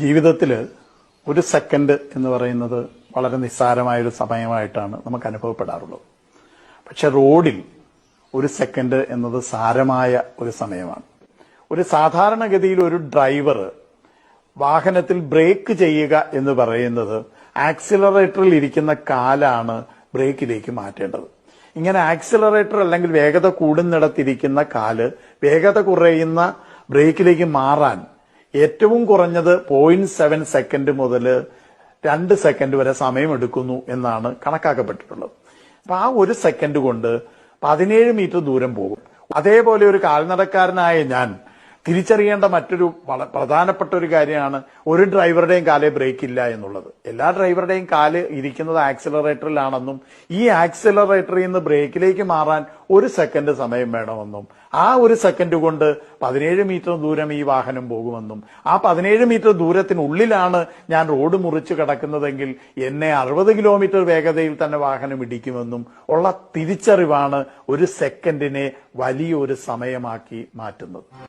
ജീവിതത്തിൽ ഒരു സെക്കൻഡ് എന്ന് പറയുന്നത് വളരെ നിസ്സാരമായൊരു സമയമായിട്ടാണ് നമുക്ക് അനുഭവപ്പെടാറുള്ളത്. പക്ഷെ റോഡിൽ ഒരു സെക്കൻഡ് എന്നത് സാരമായ ഒരു സമയമാണ്. ഒരു സാധാരണഗതിയിൽ ഒരു ഡ്രൈവർ വാഹനത്തിൽ ബ്രേക്ക് ചെയ്യുക എന്ന് പറയുന്നത് ആക്സിലറേറ്ററിൽ ഇരിക്കുന്ന കാലാണ് ബ്രേക്കിലേക്ക് മാറ്റേണ്ടത്. ഇങ്ങനെ ആക്സിലറേറ്റർ അല്ലെങ്കിൽ വേഗത കൂടുന്നിടത്തിരിക്കുന്ന കാല് വേഗത കുറയുന്ന ബ്രേക്കിലേക്ക് മാറാൻ ഏറ്റവും കുറഞ്ഞത് 0.7 സെക്കൻഡ് മുതൽ 2 സെക്കൻഡ് വരെ സമയമെടുക്കുന്നു എന്നാണ് കണക്കാക്കപ്പെട്ടിട്ടുള്ളത്. അപ്പൊ ആ ഒരു സെക്കൻഡ് കൊണ്ട് 17 മീറ്റർ ദൂരം പോകും. അതേപോലെ ഒരു കാൽനടക്കാരനായ ഞാൻ തിരിച്ചറിയേണ്ട മറ്റൊരു പ്രധാനപ്പെട്ട ഒരു കാര്യമാണ് ഒരു ഡ്രൈവറുടെയും കാലേ ബ്രേക്ക് ഇല്ല എന്നുള്ളത്. എല്ലാ ഡ്രൈവറുടെയും കാല് ഇരിക്കുന്നത് ആക്സിലറേറ്ററിലാണെന്നും ഈ ആക്സിലറേറ്ററിൽ നിന്ന് ബ്രേക്കിലേക്ക് മാറാൻ 1 സെക്കൻഡ് സമയം വേണമെന്നും ആ 1 സെക്കൻഡ് കൊണ്ട് 17 മീറ്റർ ദൂരം ഈ വാഹനം പോകുമെന്നും ആ 17 മീറ്റർ ദൂരത്തിനുള്ളിലാണ് ഞാൻ റോഡ് മുറിച്ച് കിടക്കുന്നതെങ്കിൽ എന്നെ 60 കിലോമീറ്റർ വേഗതയിൽ തന്നെ വാഹനം ഇടിക്കുമെന്നും ഉള്ള തിരിച്ചറിവാണ് ഒരു സെക്കൻഡിനെ വലിയൊരു സമയമാക്കി മാറ്റുന്നത്.